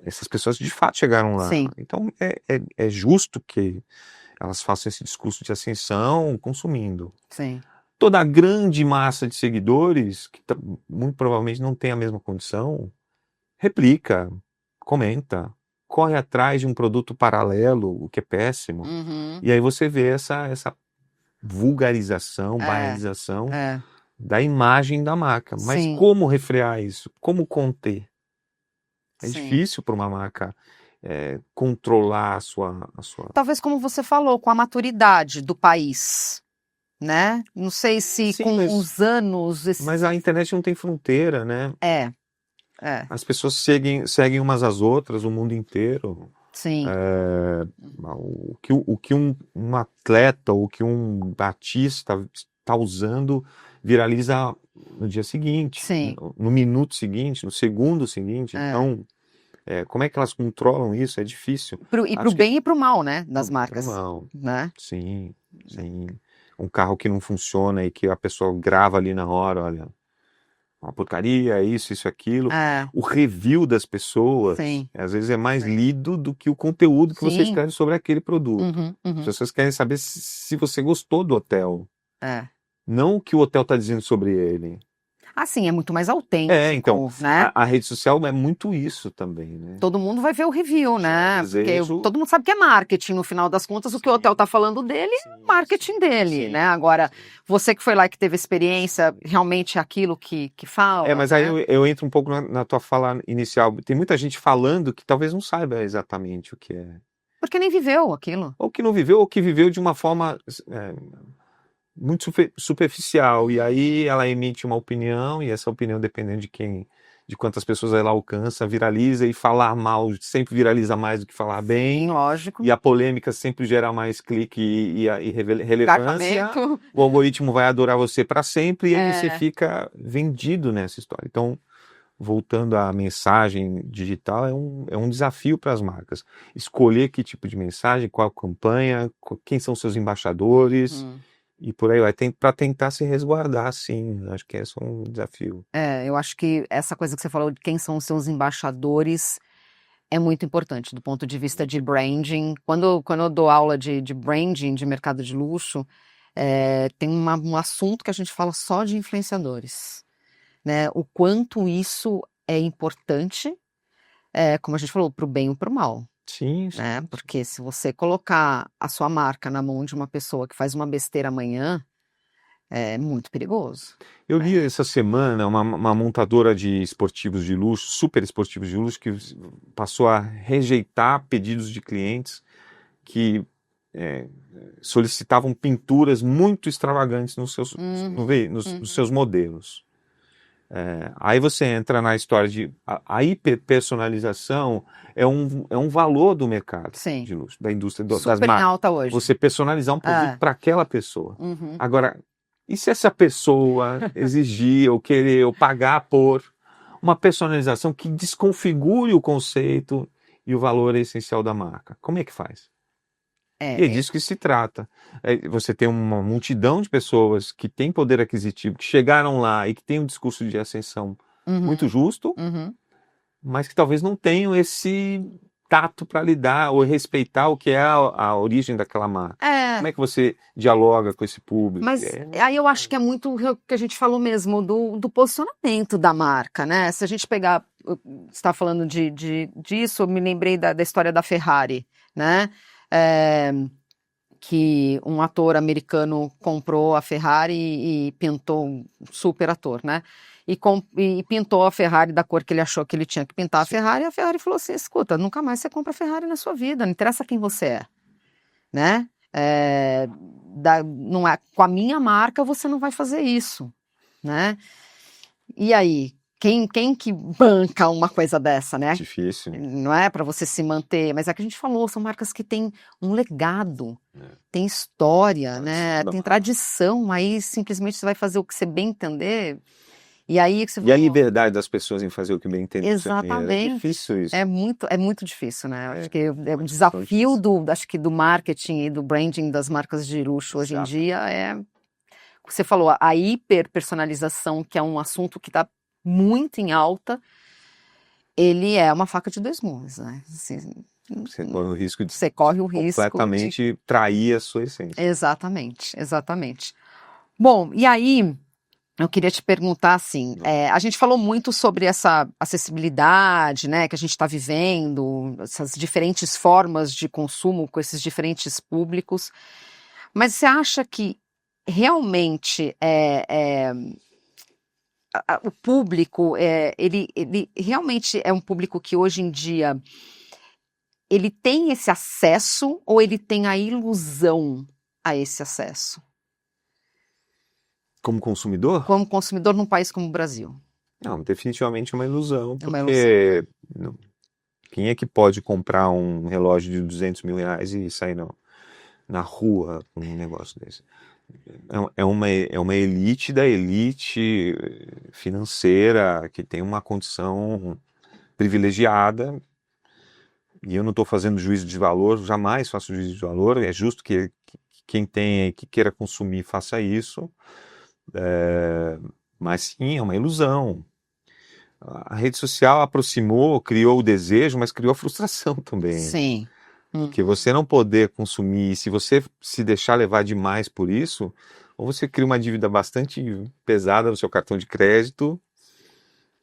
essas pessoas de fato chegaram lá.
Sim.
Então é justo que elas façam esse discurso de ascensão consumindo.
Sim.
Toda a grande massa de seguidores, que muito provavelmente não tem a mesma condição, replica, comenta, corre atrás de um produto paralelo, o que é péssimo. E aí você vê essa vulgarização, banalização da imagem da marca. Mas como refrear isso? Como conter? É difícil para uma marca controlar a sua...
Talvez como você falou, com a maturidade do país, né? Não sei se os anos...
Mas a internet não tem fronteira, né? As pessoas seguem umas às outras, o mundo inteiro.
Sim.
O que um atleta ou o que um artista está usando viraliza no dia seguinte, no minuto seguinte, no segundo seguinte. Então, como é que elas controlam isso? É difícil.
E para o bem e para o mal, né? Das marcas.
Mal.
Né?
Sim. Um carro que não funciona e que a pessoa grava ali na hora, olha, uma porcaria, isso, aquilo. O review das pessoas, às vezes é mais lido do que o conteúdo que você escreve sobre aquele produto. As pessoas querem saber se você gostou do hotel. Não o que o hotel está dizendo sobre ele.
Assim, é muito mais autêntico.
Então,
né?
a rede social é muito isso também, né?
Todo mundo vai ver o review, né? Porque todo mundo sabe que é marketing, no final das contas, o que o hotel tá falando dele é o marketing dele, né? Agora, você que foi lá e que teve experiência, realmente é aquilo que fala.
Mas aí eu entro um pouco na tua fala inicial. Tem muita gente falando que talvez não saiba exatamente o que é.
Porque nem viveu aquilo.
Ou que não viveu, ou que viveu de uma forma... muito superficial, e aí ela emite uma opinião, e essa opinião, dependendo de quantas pessoas ela alcança, viraliza, e falar mal sempre viraliza mais do que falar bem.
Sim, lógico.
E a polêmica sempre gera mais clique e relevância. O algoritmo vai adorar você para sempre, e aí você fica vendido nessa história. Então, voltando à mensagem digital, é um desafio para as marcas. Escolher que tipo de mensagem, qual campanha, quem são seus embaixadores... E por aí vai, para tentar se resguardar, sim. Acho que esse é um desafio.
Eu acho que essa coisa que você falou de quem são os seus embaixadores é muito importante do ponto de vista de branding. Quando eu dou aula de branding, de mercado de luxo, tem um assunto que a gente fala só de influenciadores, né? O quanto isso é importante, como a gente falou, para o bem ou para o mal.
Sim, sim.
né? Porque se você colocar a sua marca na mão de uma pessoa que faz uma besteira amanhã, é muito perigoso.
Eu li essa semana uma montadora de esportivos de luxo, super esportivos de luxo, que passou a rejeitar pedidos de clientes que solicitavam pinturas muito extravagantes nos seus, nos seus modelos. Aí você entra na história de a hiperpersonalização é um valor do mercado
Sim.
de luxo, da indústria das
Super em
marcas.
alta hoje.
Você personalizar um produto para aquela pessoa. Agora, e se essa pessoa exigir ou querer ou pagar por uma personalização que desconfigure o conceito e o valor essencial da marca? Como é que faz? E é disso que se trata. Você tem uma multidão de pessoas que têm poder aquisitivo, que chegaram lá e que têm um discurso de ascensão muito justo, mas que talvez não tenham esse tato para lidar ou respeitar o que é a origem daquela marca. Como é que você dialoga com esse público?
Mas aí eu acho que é muito o que a gente falou mesmo, do posicionamento da marca, né? Se a gente pegar, você está falando disso, eu me lembrei da história da Ferrari, né? Que um ator americano comprou a Ferrari e pintou, um super ator, né? E pintou a Ferrari da cor que ele achou que ele tinha que pintar a Ferrari, e a Ferrari falou assim, escuta, nunca mais você compra Ferrari na sua vida, não interessa quem você é, né? Não é, com a minha marca você não vai fazer isso, né? E aí, quem que banca uma coisa dessa, né?
Difícil.
Não é para você se manter, mas é que a gente falou, são marcas que têm um legado, tem história, né? Tem tradição, aí simplesmente você vai fazer o que você bem entender. E aí que você
a liberdade das pessoas em fazer o que bem entender.
Exatamente.
É difícil isso.
É muito difícil, né? Acho que é um desafio do marketing e do branding das marcas de luxo hoje em dia você falou, a hiperpersonalização, que é um assunto que está muito em alta, ele é uma faca de dois gumes, né? Assim,
você corre o risco de
completamente
trair a sua essência.
Exatamente. Bom, e aí eu queria te perguntar assim, a gente falou muito sobre essa acessibilidade, né, que a gente está vivendo, essas diferentes formas de consumo com esses diferentes públicos, mas você acha que realmente o público, ele realmente é um público que hoje em dia ele tem esse acesso ou ele tem a ilusão a esse acesso?
Como consumidor?
Como consumidor num país como o Brasil.
Não, definitivamente é uma ilusão, porque quem é que pode comprar um relógio de R$200 mil e sair na rua com um negócio desse? É uma elite da elite financeira que tem uma condição privilegiada, e eu não estou fazendo juízo de valor, jamais faço juízo de valor, é justo que quem tem, que queira consumir faça isso, mas sim, é uma ilusão. A rede social aproximou, criou o desejo, mas criou a frustração também.
Sim.
Porque você não poder consumir, se você se deixar levar demais por isso, ou você cria uma dívida bastante pesada no seu cartão de crédito.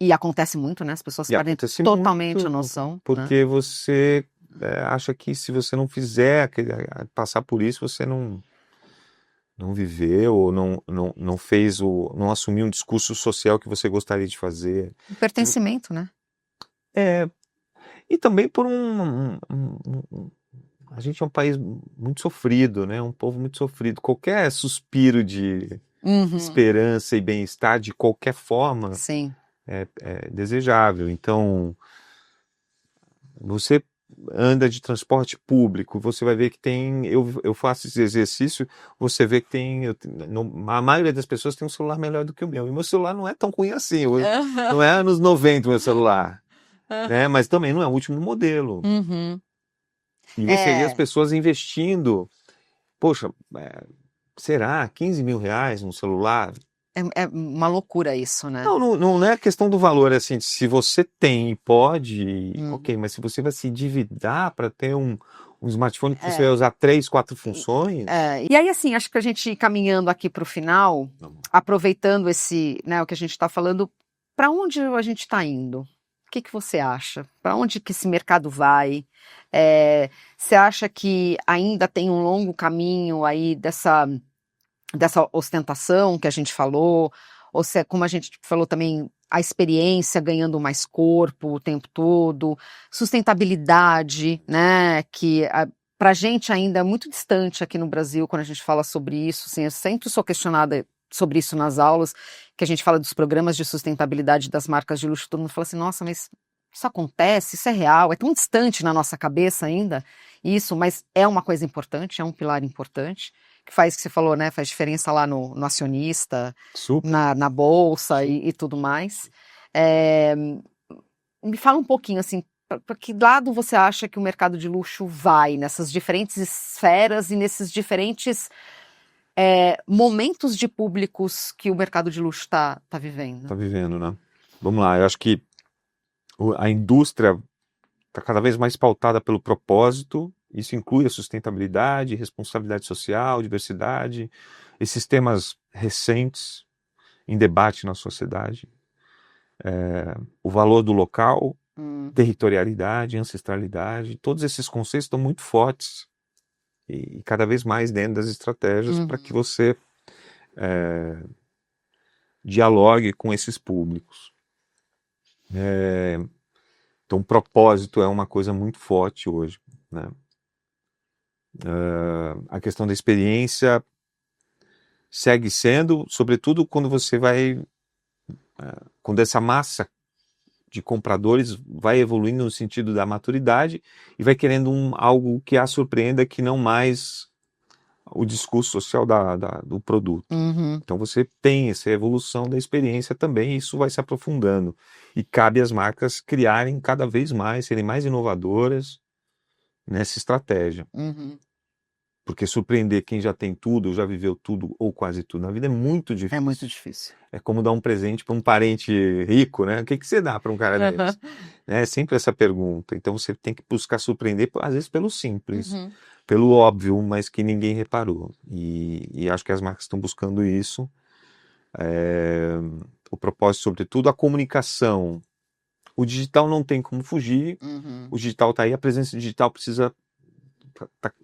E acontece muito, né? As pessoas perdem totalmente a noção.
Porque você acha que se você não fizer, passar por isso, você não viveu, ou não fez, não assumiu um discurso social que você gostaria de fazer.
O pertencimento, né?
E também por a gente é um país muito sofrido, né? Um povo muito sofrido. Qualquer suspiro de esperança e bem-estar, de qualquer forma, é desejável. Então, você anda de transporte público, você vai ver que tem... Eu faço esse exercício, você vê que tem... a maioria das pessoas tem um celular melhor do que o meu. E meu celular não é tão ruim assim. Não é anos 90 o meu celular. Né? Mas também não é o último modelo. E você vê as pessoas investindo, poxa, será 15 mil reais num celular?
É uma loucura isso, né?
Não é questão do valor, assim, se você tem e pode, ok, mas se você vai se endividar para ter um smartphone que você vai usar 3, 4 funções...
E aí, assim, acho que a gente caminhando aqui para o final, aproveitando o que a gente está falando, para onde a gente está indo? O que que você acha? Para onde que esse mercado vai? Você acha que ainda tem um longo caminho aí dessa ostentação que a gente falou? Ou se é, como a gente falou também, a experiência ganhando mais corpo o tempo todo, sustentabilidade, né? Que para a gente ainda é muito distante aqui no Brasil quando a gente fala sobre isso. Assim, eu sempre sou questionada sobre isso nas aulas, que a gente fala dos programas de sustentabilidade das marcas de luxo, todo mundo fala assim, nossa, mas isso acontece, isso é real, é tão distante na nossa cabeça ainda, isso, mas é uma coisa importante, é um pilar importante, que faz o que você falou, né, faz diferença lá no acionista,
Super.
na bolsa e tudo mais. É, me fala um pouquinho, assim, para que lado você acha que o mercado de luxo vai nessas diferentes esferas e nesses diferentes momentos de públicos que o mercado de luxo está vivendo?
Tá vivendo, né? Vamos lá, eu acho que a indústria está cada vez mais pautada pelo propósito. Isso inclui a sustentabilidade, responsabilidade social, diversidade, esses temas recentes em debate na sociedade. O valor do local, territorialidade, ancestralidade, todos esses conceitos estão muito fortes e cada vez mais dentro das estratégias para que você dialogue com esses públicos. Então, propósito é uma coisa muito forte hoje, né? A questão da experiência segue sendo, sobretudo quando você vai, quando essa massa de compradores vai evoluindo no sentido da maturidade e vai querendo algo que a surpreenda, que não mais o discurso social do produto. Então você tem essa evolução da experiência também, e isso vai se aprofundando. E cabe às marcas criarem cada vez mais, serem mais inovadoras nessa estratégia. Porque surpreender quem já tem tudo, ou já viveu tudo, ou quase tudo na vida é muito difícil.
É muito difícil.
É como dar um presente para um parente rico, né? O que você dá para um cara desse? É sempre essa pergunta. Então você tem que buscar surpreender, às vezes pelo simples, pelo óbvio, mas que ninguém reparou. E acho que as marcas estão buscando isso. O propósito, sobretudo, a comunicação. O digital não tem como fugir. O digital está aí, a presença digital precisa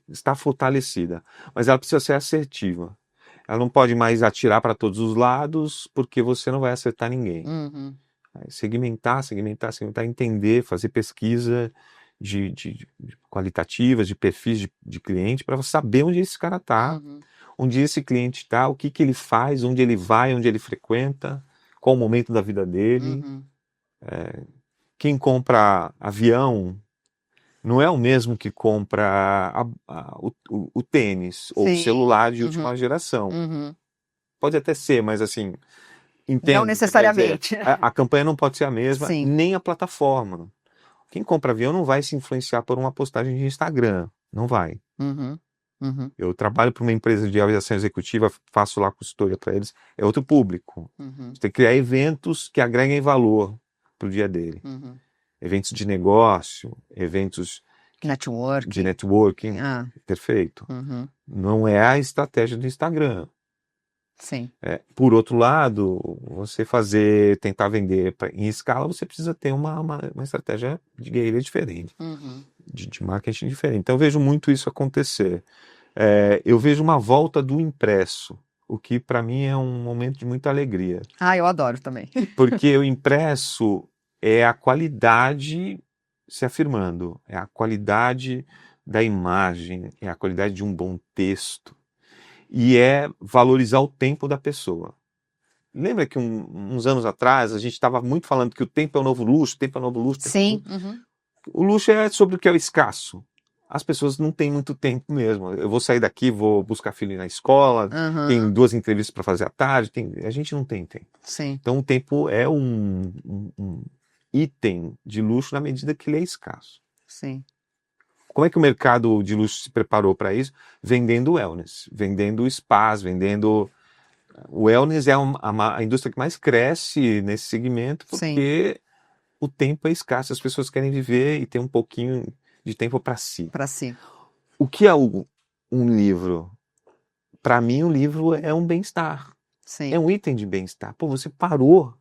estar fortalecida, mas ela precisa ser assertiva. Ela não pode mais atirar para todos os lados, porque você não vai acertar ninguém. Segmentar, entender, fazer pesquisa de qualitativas, de perfis de cliente, para saber onde esse cara está, onde esse cliente está, o que ele faz, onde ele vai, onde ele frequenta, qual o momento da vida dele. Quem compra avião não é o mesmo que compra o tênis ou o celular de última geração. Pode até ser, mas assim, entendo.
Não necessariamente.
A campanha não pode ser a mesma,
Sim.
nem a plataforma. Quem compra avião não vai se influenciar por uma postagem de Instagram. Não vai. Eu trabalho para uma empresa de aviação executiva, faço lá consultoria para eles. É outro público. Você tem que criar eventos que agreguem valor para o dia dele. Eventos de negócio, eventos de networking. Perfeito. Não é a estratégia do Instagram.
Sim.
Por outro lado, você tentar vender em escala, você precisa ter uma estratégia de guerrilha diferente, de marketing diferente. Então eu vejo muito isso acontecer. Eu vejo uma volta do impresso, o que para mim é um momento de muita alegria.
Eu adoro também.
Porque o impresso é a qualidade se afirmando, é a qualidade da imagem, é a qualidade de um bom texto. E é valorizar o tempo da pessoa. Lembra que uns anos atrás a gente estava muito falando que o tempo é o novo luxo, o tempo é o novo luxo.
Sim.
O luxo é sobre o que é o escasso. As pessoas não têm muito tempo mesmo. Eu vou sair daqui, vou buscar filho na escola, tem 2 entrevistas para fazer à tarde, a gente não tem tempo.
Sim.
Então o tempo é um item de luxo na medida que ele é escasso.
Sim.
Como é que o mercado de luxo se preparou para isso? Vendendo wellness, vendendo spas, vendendo... O wellness é a indústria que mais cresce nesse segmento, porque o tempo é escasso, as pessoas querem viver e ter um pouquinho de tempo para si.
Para si.
O que é um livro? Para mim, um livro é um bem-estar.
Sim.
É um item de bem-estar. Pô, você parou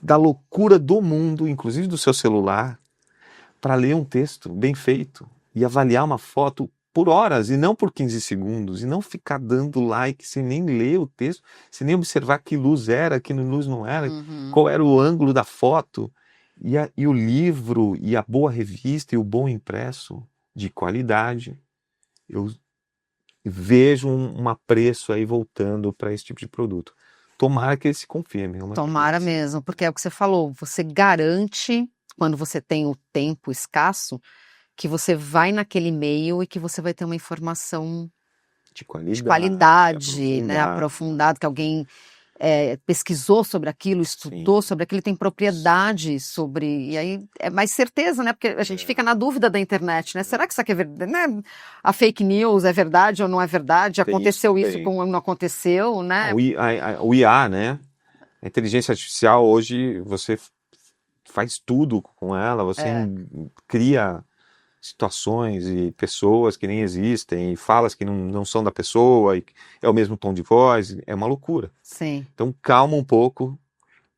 da loucura do mundo, inclusive do seu celular, para ler um texto bem feito e avaliar uma foto por horas e não por 15 segundos, e não ficar dando like sem nem ler o texto, sem nem observar que luz era, que luz não era, qual era o ângulo da foto, e o livro, e a boa revista, e o bom impresso de qualidade. Eu vejo um apreço aí voltando para esse tipo de produto. Tomara que ele se confirme.
Tomara mesmo, porque é o que você falou, você garante, quando você tem o tempo escasso, que você vai naquele e-mail e que você vai ter uma informação
de qualidade,
né, aprofundada, que alguém pesquisou sobre aquilo, estudou sobre aquilo, tem propriedade sobre, e aí é mais certeza, né, porque a gente fica na dúvida da internet, né, será que isso aqui é verdade, né? A fake news é verdade ou não é verdade, aconteceu isso como não aconteceu, né?
O IA, né, a inteligência artificial hoje, você faz tudo com ela, você cria situações e pessoas que nem existem, e falas que não são da pessoa, e é o mesmo tom de voz, é uma loucura.
Sim.
Então calma um pouco,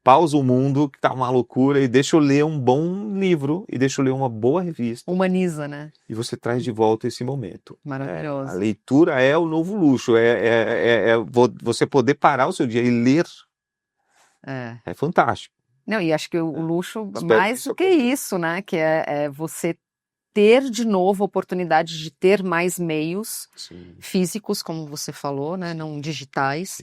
pausa o mundo que tá uma loucura e deixa eu ler um bom livro, e deixa eu ler uma boa revista.
Humaniza, né?
E você traz de volta esse momento.
Maravilhoso.
A leitura é o novo luxo, você poder parar o seu dia e ler. É fantástico.
Não, e acho que o luxo, mais do que isso, né? Que é você ter de novo a oportunidade de ter mais meios físicos, como você falou, né? Não digitais,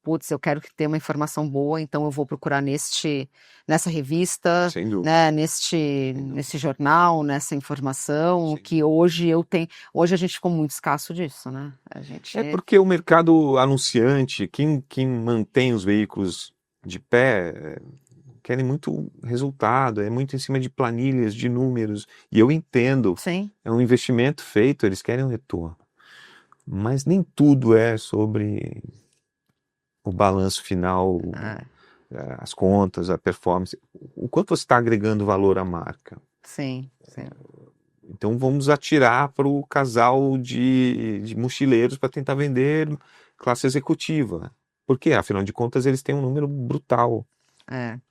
putz, eu quero ter uma informação boa, então eu vou procurar nessa revista, né? Nesse jornal, nessa informação, que hoje eu tenho. Hoje a gente ficou muito escasso disso, né?
Porque o mercado anunciante, quem mantém os veículos de pé, querem muito resultado, é muito em cima de planilhas, de números, e eu entendo, é um investimento feito, eles querem um retorno, mas nem tudo é sobre o balanço final, as contas, a performance, o quanto você está agregando valor à marca.
Sim.
Então vamos atirar para o casal de mochileiros para tentar vender classe executiva, porque afinal de contas eles têm um número brutal.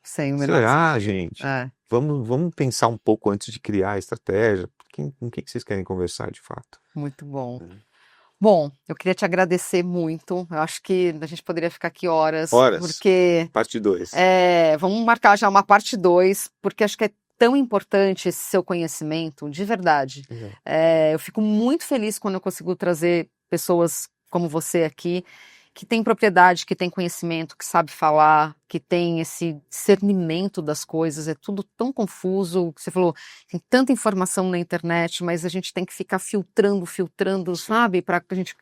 Será, gente? Vamos pensar um pouco antes de criar a estratégia. Com quem vocês querem conversar de fato?
Muito bom. Bom, eu queria te agradecer muito. Eu acho que a gente poderia ficar aqui horas. Porque
parte 2.
Vamos marcar já uma parte 2, porque acho que é tão importante esse seu conhecimento, de verdade. Eu fico muito feliz quando eu consigo trazer pessoas como você aqui, que tem propriedade, que tem conhecimento, que sabe falar, que tem esse discernimento das coisas. É tudo tão confuso. Você falou, tem tanta informação na internet, mas a gente tem que ficar filtrando, sabe? Para a gente.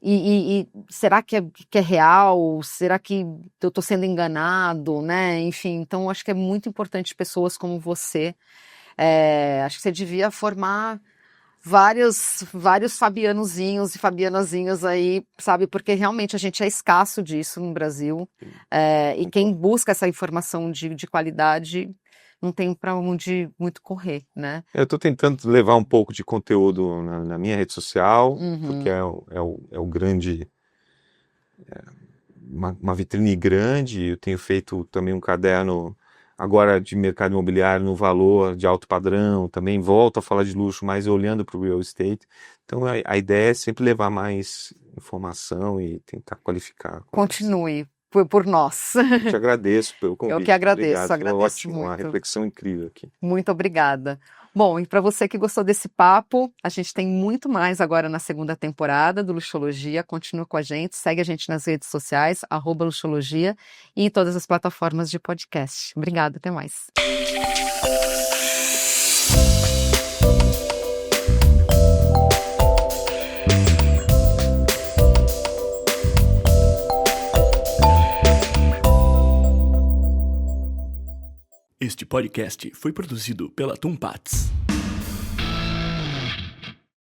E será que é real? Será que eu estou sendo enganado, né? Enfim, então acho que é muito importante pessoas como você. Acho que você devia formar vários Fabianozinhos e Fabianazinhas aí, sabe? Porque realmente a gente é escasso disso no Brasil. E quem busca essa informação de qualidade não tem para onde muito correr, né?
Eu estou tentando levar um pouco de conteúdo na minha rede social, porque é o grande... uma vitrine grande. Eu tenho feito também um caderno agora de mercado imobiliário no valor de alto padrão, também volto a falar de luxo, mas olhando para o real estate. Então a ideia é sempre levar mais informação e tentar qualificar.
Continue por nós.
Eu te agradeço pelo convite.
Eu que agradeço,
Obrigado.
agradeço
ótimo,
muito.
Uma reflexão incrível aqui.
Muito obrigada. Bom, e para você que gostou desse papo, a gente tem muito mais agora na segunda temporada do Luxologia. Continua com a gente, segue a gente nas redes sociais, @Luxologia, e em todas as plataformas de podcast. Obrigada, até mais.
Este podcast foi produzido pela Tumpats.